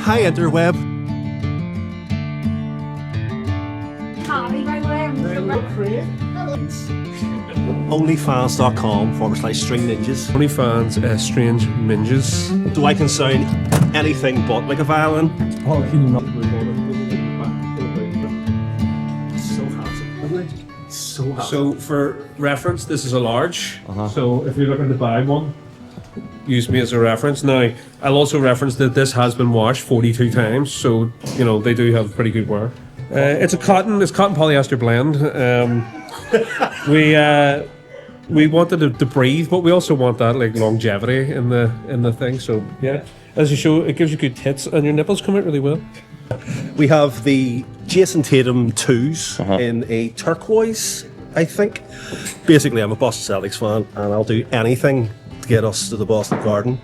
Hi, interweb. Onlyfans.com/stringninjas. OnlyFans, strange ninjas. So I can sound anything but like a violin. Oh, can you not? So handsome, isn't it? So handsome. So for reference, this is a large. So if you're looking to buy one, use me as a reference. Now, I'll also reference that this has been washed 42 times, so you know they do have pretty good wear. It's cotton polyester blend. We wanted it to breathe, but we also want that like longevity in the thing. So yeah, as you show, it gives you good tits, and your nipples come out really well. We have the Jason Tatum 2s in a turquoise, I think. Basically, I'm a Boston Celtics fan, and I'll do anything to get us to the Boston Garden.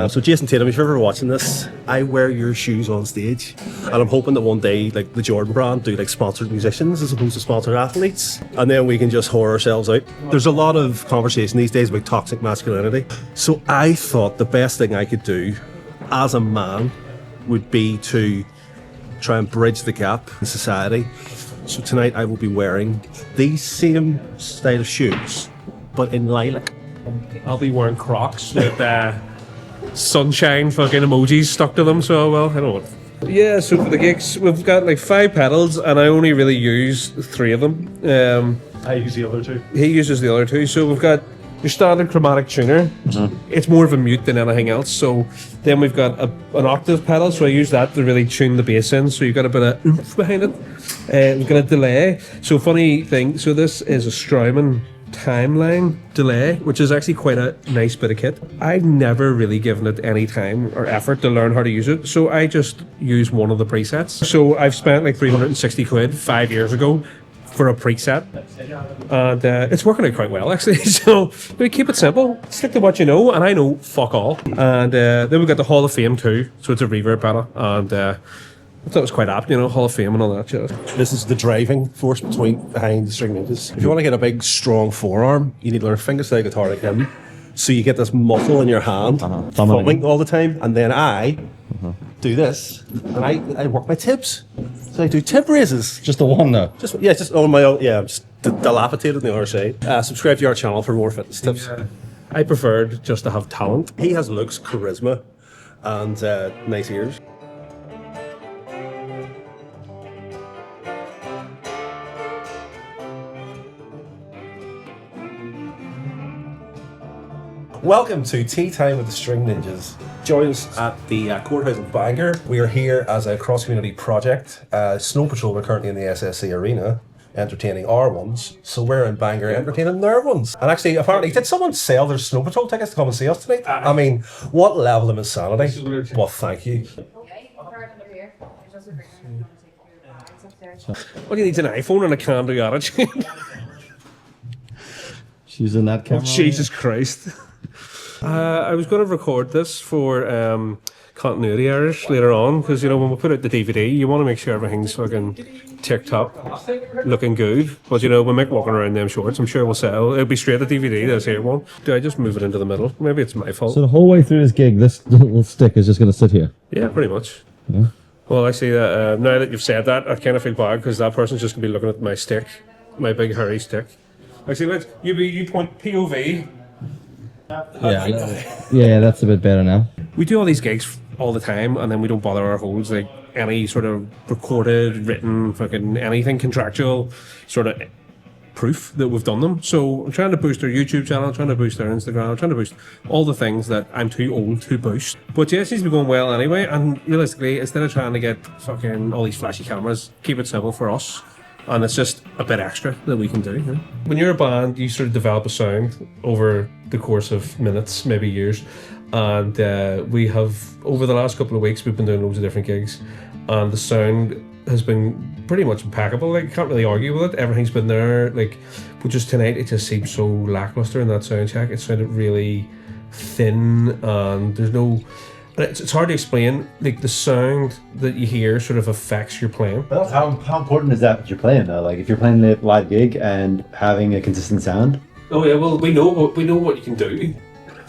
So Jason Tatum, if you're ever watching this, I wear your shoes on stage, and I'm hoping that one day, like the Jordan brand, do like sponsored musicians as opposed to sponsored athletes, and then we can just whore ourselves out. There's a lot of conversation these days about toxic masculinity, so I thought the best thing I could do as a man would be to try and bridge the gap in society. So tonight I will be wearing these same style of shoes, but in lilac. I'll be wearing Crocs with sunshine fucking emojis stuck to them, so well, I don't know. Yeah, so for the gigs, we've got like 5 pedals, and I only really use 3 of them. I use the other 2. He uses the other 2, so we've got your standard chromatic tuner. It's more of a mute than anything else. So then we've got an octave pedal, so I use that to really tune the bass in, so you've got a bit of oomph behind it. We've got a delay. So funny thing, so this is a Strymon timeline delay, which is actually quite a nice bit of kit. I've never really given it any time or effort to learn how to use it, so I just use one of the presets. So I've spent like 360 quid 5 years ago for a preset, and it's working out quite well actually. So we keep it simple, stick to what you know, and I know fuck all. And then we've got the Hall of Fame too, so it's a reverb pedal, and I thought it was quite apt, you know, Hall of Fame and all that shit. This is the driving force behind the String Ninjas. If you want to get a big, strong forearm, you need to learn fingerstyle guitar like him. So you get this muscle in your hand, thumbing all the time, and then I do this, and I work my tibs. So I do tib raises. Just the one though? Just on my own, I'm just dilapidated on the other side. Subscribe to our channel for more fitness tips. Yeah. I preferred just to have talent. He has looks, charisma, and nice ears. Welcome to Tea Time with the String Ninjas. Join us at the Courthouse in Bangor. We are here as a cross-community project. Snow Patrol are currently in the SSC arena entertaining our ones, so we're in Bangor entertaining their ones. And actually, apparently, did someone sell their Snow Patrol tickets to come and see us tonight? I mean, what level of insanity? Well, thank you. What do you need, an iPhone and a can-do attitude? She's in that camera. Oh, Jesus Christ. I was going to record this for Continuity Irish later on, because you know when we put out the DVD, you want to make sure everything's fucking ticked up, looking good. But you know, we make walking around them shorts. I'm sure we'll sell. It'll be straight to DVD. This here one. Do I just move it into the middle? Maybe it's my fault. So the whole way through this gig, this little stick is just going to sit here. Yeah, pretty much. Yeah. Well, I see that now that you've said that, I kind of feel bad because that person's just going to be looking at my stick, my big hairy stick. Actually, you point POV. Yeah, that's a bit better now. We do all these gigs all the time, and then we don't bother our holds like any sort of recorded, written, fucking anything contractual sort of proof that we've done them. So I'm trying to boost our YouTube channel, I'm trying to boost our Instagram, I'm trying to boost all the things that I'm too old to boost. But yeah, it seems to be going well anyway, and realistically, instead of trying to get fucking all these flashy cameras, keep it simple for us. And it's just a bit extra that we can do. You know? When you're a band, you sort of develop a sound over the course of minutes, maybe years. And we have, over the last couple of weeks, we've been doing loads of different gigs. And the sound has been pretty much impeccable. Like, can't really argue with it. Everything's been there. Like, but just tonight, it just seemed so lackluster in that sound check. It sounded really thin, and there's no... It's hard to explain. Like the sound that you hear sort of affects your playing. Well, how important is that what you're playing though? Like if you're playing a live gig and having a consistent sound. Oh yeah, well we know what you can do.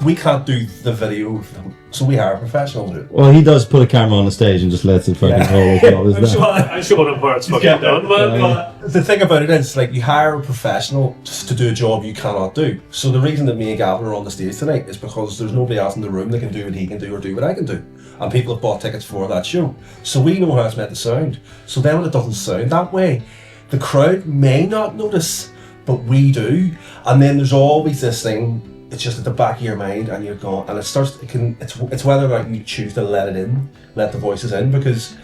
we can't do the video, so we hire a professional to do it. Well, he does put a camera on the stage and just lets it fucking roll as well as that. I'm showing him where it's fucking done, man. But the thing about it is, like, you hire a professional just to do a job you cannot do. So the reason that me and Gavin are on the stage tonight is because there's nobody else in the room that can do what he can do or do what I can do. And people have bought tickets for that show. So we know how it's meant to sound. So then when it doesn't sound that way, the crowd may not notice, but we do. And then there's always this thing, it's just at the back of your mind, and you're going, and it's whether or not you choose to let it in, let the voices in, because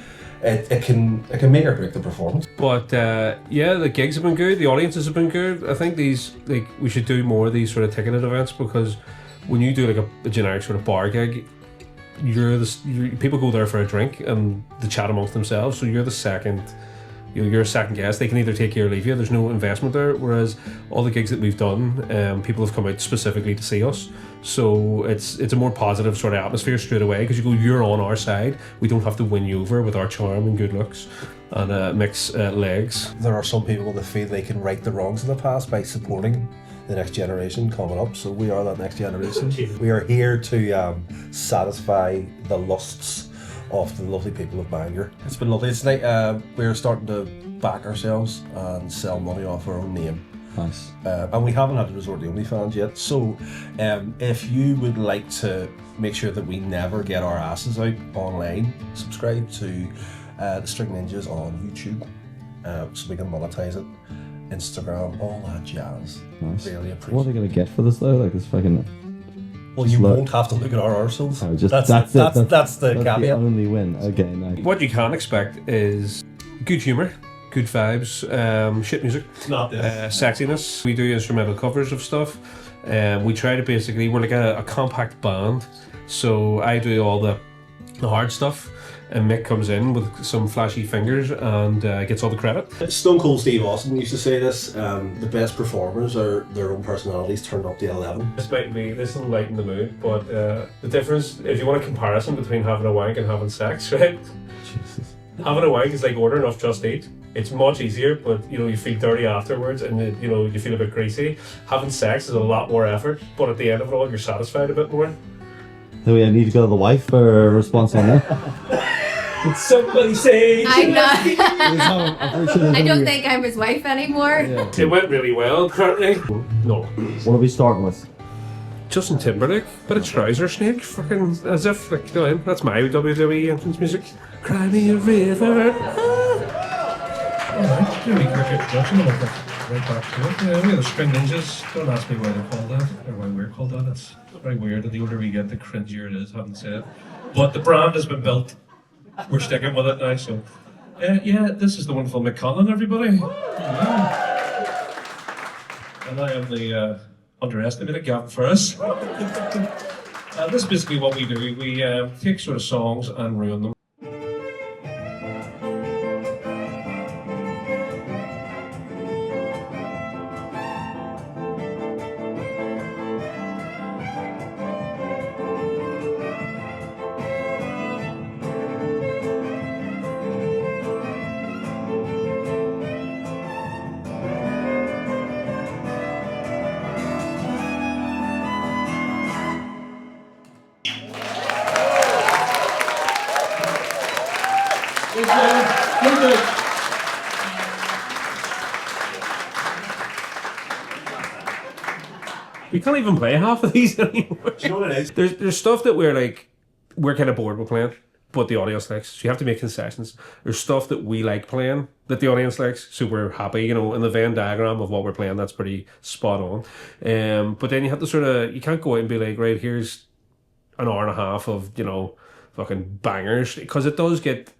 it can make or break the performance. But yeah, the gigs have been good, the audiences have been good. I think we should do more of these sort of ticketed events, because when you do like a generic sort of bar gig, people go there for a drink and they chat amongst themselves, so you're the second. You're a second guest. They can either take you or leave you. There's no investment there. Whereas all the gigs that we've done, people have come out specifically to see us. So it's a more positive sort of atmosphere straight away, because you're on our side. We don't have to win you over with our charm and good looks and mix legs. There are some people that feel they can right the wrongs of the past by supporting the next generation coming up. So we are that next generation. We are here to satisfy the lusts of the lovely people of Bangor. It's been lovely. Tonight we're starting to back ourselves and sell money off our own name. Nice. And we haven't had to resort to OnlyFans yet. So if you would like to make sure that we never get our asses out online, subscribe to the String Ninjas on YouTube so we can monetize it. Instagram, all that jazz. Nice. Really appreciate. What are they gonna get for this though? Like this fucking. Well, you won't have to look at our arseholes. Oh, just, that's the caveat. The only win. Okay, nice. What you can expect is good humour, good vibes, shit music, Not this. sexiness. We do instrumental covers of stuff. We try to we're like a compact band, so I do all the hard stuff, and Mick comes in with some flashy fingers and gets all the credit. Stone Cold Steve Austin used to say this, the best performers are their own personalities turned up to 11. This might be, this will lighten the mood, but the difference, if you want a comparison between having a wank and having sex, right? Jesus. Having a wank is like ordering off Just Eat. It's much easier, but you feel dirty afterwards, and you feel a bit greasy. Having sex is a lot more effort, but at the end of it all, you're satisfied a bit more. Do we need to go to the wife for a response on that? Did somebody say? I'm not. I I don't think I'm his wife anymore. Yeah. It went really well, apparently. No. What are we starting with? Justin Timberlake, bit of trouser snake, fucking as if, like, that's my WWE entrance music. Cry me a river. Alright, do a wee quick introduction and we'll get right back to it. We are the String Ninjas. Don't ask me why they're called that, or why we're called that. It's very weird, and the older we get, the cringier it is, having said. But the brand has been built. We're sticking with it now, so... yeah, this is the wonderful Mick Conlon, everybody. Yeah. And I am the underestimated Gavin Ferris. This is basically what we do. We take sort of songs and ruin them. We can't even play half of these anymore. Do you know what it is? There's stuff that we're kind of bored with playing, but the audience likes. So you have to make concessions. There's stuff that we like playing that the audience likes, so we're happy. In the Venn diagram of what we're playing, that's pretty spot on. But then you have to you can't go out and be like, right, here's an hour and a half of fucking bangers, because it does get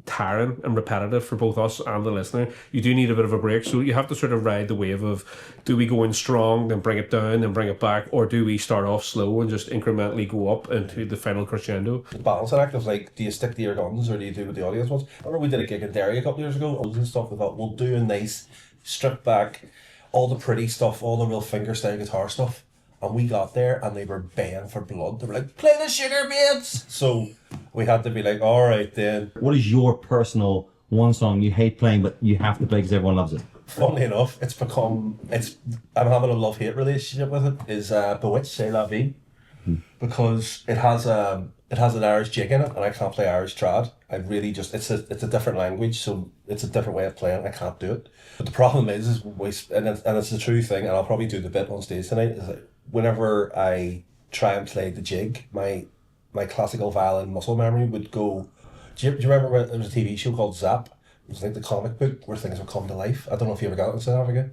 tiring and repetitive for both us and the listener. You do need a bit of a break, so you have to sort of ride the wave of, do we go in strong, then bring it down, then bring it back, or do we start off slow and just incrementally go up into the final crescendo? Balancing act of, like, do you stick to your guns or do you do what the audience wants? I remember we did a gig in Derry a couple of years ago and stuff. We thought, we'll do a nice strip back, all the pretty stuff, all the real fingerstyle guitar stuff. And we got there and they were baying for blood. They were like, play the Sugar Babes! So we had to be like, alright then. What is your personal one song you hate playing but you have to play because everyone loves it? Funnily enough, I'm having a love-hate relationship with it, is Bewitched, C'est La Vie. because it has an Irish jig in it, and I can't play Irish trad. I really just it's a different language, so it's a different way of playing. I can't do it. But the problem is and it's the true thing, and I'll probably do the bit on stage tonight. Is that whenever I try and play the jig, my classical violin muscle memory would go. Do you remember when there was a TV show called Zap? It was like the comic book where things would come to life. I don't know if you ever got it in South Africa.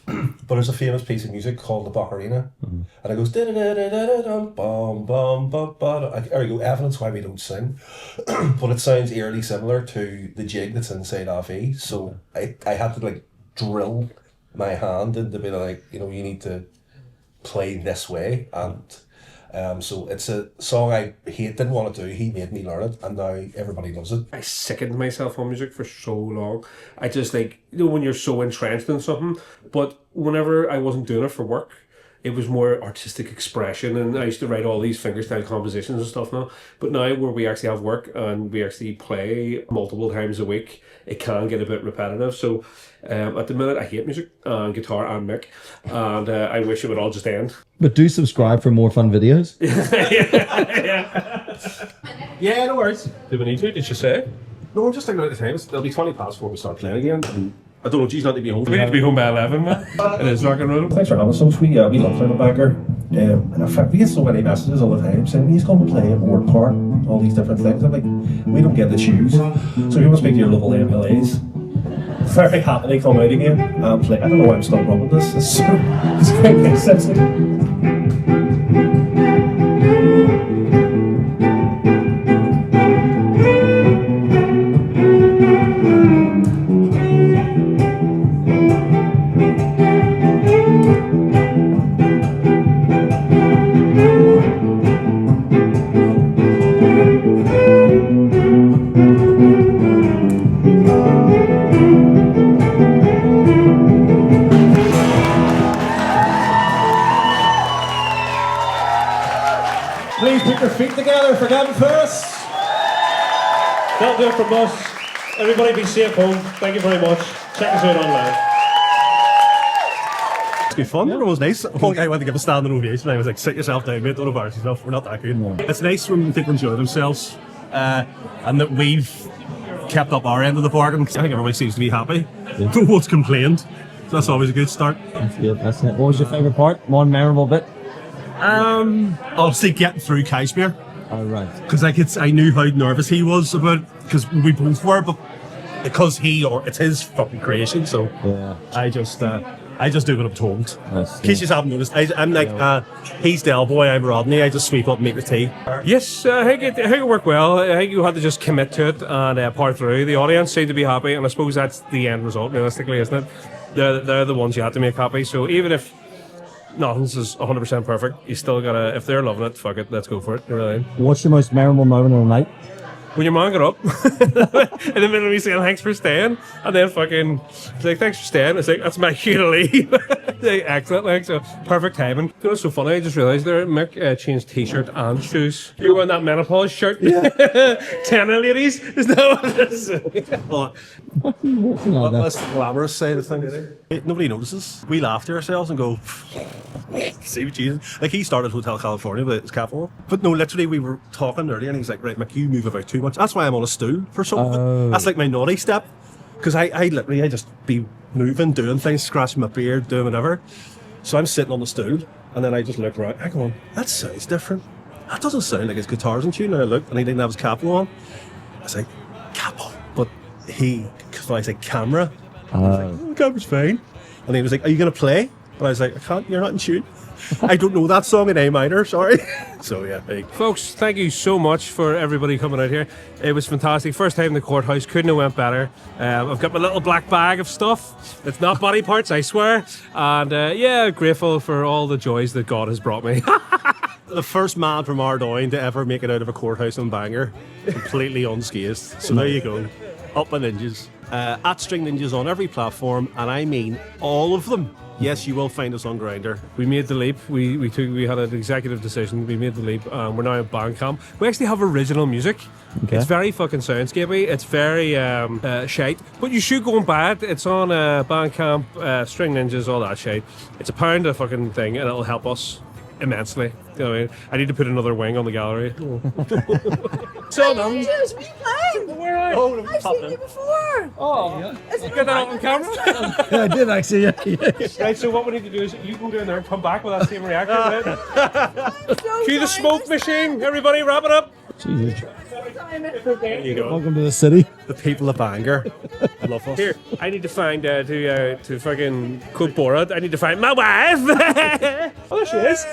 But there's a famous piece of music called the Bacharina, and it goes da da da da da da bum bum bum bum. There you go, evidence why we don't sing. But it sounds eerily similar to the jig that's inside Avi. So I had to like drill my hand into be like, you need to play this way, and so it's a song I didn't want to do. He made me learn it, and now everybody loves it. I sickened myself on music for so long. I just when you're so entrenched in something, but whenever I wasn't doing it for work, it was more artistic expression, and I used to write all these fingerstyle compositions and stuff now. But now where we actually have work and we actually play multiple times a week, it can get a bit repetitive. So at the minute I hate music and guitar and mic, and I wish it would all just end. But do subscribe for more fun videos. Yeah, no worries. Do we need to? Did you say? No, I'm just thinking about the time. It'll be 20 past before we start playing again. And I don't know, G's not to be home. We need to be home by 11, man. It is rock and roll. Thanks for having us. We love playing a bagger. And in fact, we get so many messages all the time saying, he's going to play a board part, all these different things. I'm like, we don't get to choose. So if you want to speak to your local MLAs, very happily come out again and play. I don't know why I'm still running this. It's quite sensitive. Please put your feet together for Gavin Ferris. That'll do it from us. Everybody be safe home. Thank you very much. Check us out online. It's good fun. It was nice. One guy went to give a standing ovation. I was like, sit yourself down, mate. Don't embarrass yourself. We're not that good. No. It's nice when people enjoy themselves, and that we've kept up our end of the bargain. I think everybody seems to be happy. No one's complained. So that's always a good start. That's good. That's it. What was your favourite part? One memorable bit? Obviously getting through Kashmir. Oh, right. Because I knew how nervous he was about, because we both were, but because it's his fucking creation, so yeah. I just do what I'm told. That's In case you haven't noticed, I'm like, he's Del Boy, I'm Rodney, I just sweep up and make the tea. Yes, I think it worked well. I think you had to just commit to it and power through. The audience seemed to be happy, and I suppose that's the end result, realistically, isn't it? They're the ones you had to make happy, so even if nothing's is 100% perfect, you still gotta, if they're loving it, fuck it, let's go for it. Really. What's your most memorable moment of the night? When your man got up in the middle of me saying thanks for staying, and then fucking it's like thanks for staying, it's like that's my cue to leave. Like, excellent, like, so perfect timing. You know what's so funny? I just realised there Mick changed t-shirt and shoes. You're wearing that menopause shirt. Yeah. 10 ladies. Is that what it is? That's the glamorous side of things. Nobody notices. We laugh to ourselves and go, see what Jesus. Like, he started Hotel California with his cap on. But no, literally, we were talking earlier and he's like, right, Mick, you move about too much. That's why I'm on a stool for something. That's like my naughty step. Because I literally just be moving, doing things, scratching my beard, doing whatever. So I'm sitting on the stool and then I just look around. I go, on, that sounds different. That doesn't sound like his guitar's in tune. And I looked and he didn't have his capo on. I was like, capo. But he thought I said camera. I was like, the camera's fine. And he was like, are you going to play? But I was like, I can't, you're not in tune. I don't know that song in A minor, sorry. So yeah, folks, thank you so much for everybody coming out here. It was fantastic. First time in the courthouse, couldn't have went better. I've got my little black bag of stuff. It's not body parts, I swear. And yeah, grateful for all the joys that God has brought me. The first man from Ardoyne to ever make it out of a courthouse in Bangor, completely unscathed. So there you go, up and ninjas. At String Ninjas on every platform, and I mean all of them. Yes, you will find us on Grindr. We made the leap. We had an executive decision. We made the leap. We're now at Bandcamp. We actually have original music. Okay. It's very fucking soundscapey. It's very shite. But you should go and buy it. It's on Bandcamp, String Ninjas, all that shit. It's £1 a fucking thing, and it'll help us. immensely. You know, I need to put another wing on the gallery. So Ninjas, what are you playing? where are I've seen you before. Oh, get that on camera. Yeah, I did actually. Yeah. Right, so what we need to do is you go down there and come back with that same reaction. Right? So Cue the smoke machine. Everybody, wrap it up. Jesus. There you go. Welcome to the city. The people of Bangor love us. Here, I need to find to fucking quote Borat. I need to find my wife. Oh, there she is.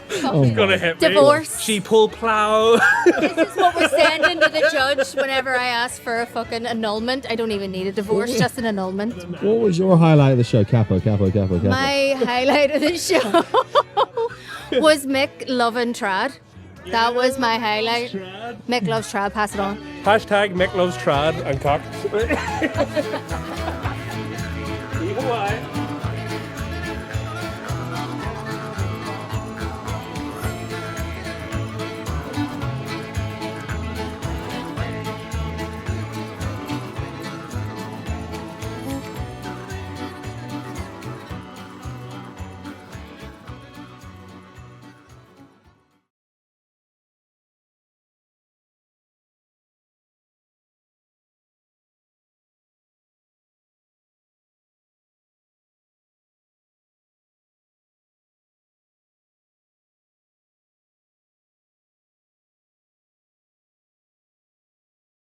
She's gonna hit me. Divorce. She pull plow. This is what we're sending to the judge whenever I ask for a fucking annulment. I don't even need a divorce, just an annulment. What was your highlight of the show? Capo. My highlight of the show was Mick loving trad. That was my highlight. Mick loves trad. Pass it on. Hashtag Mick loves trad and cock.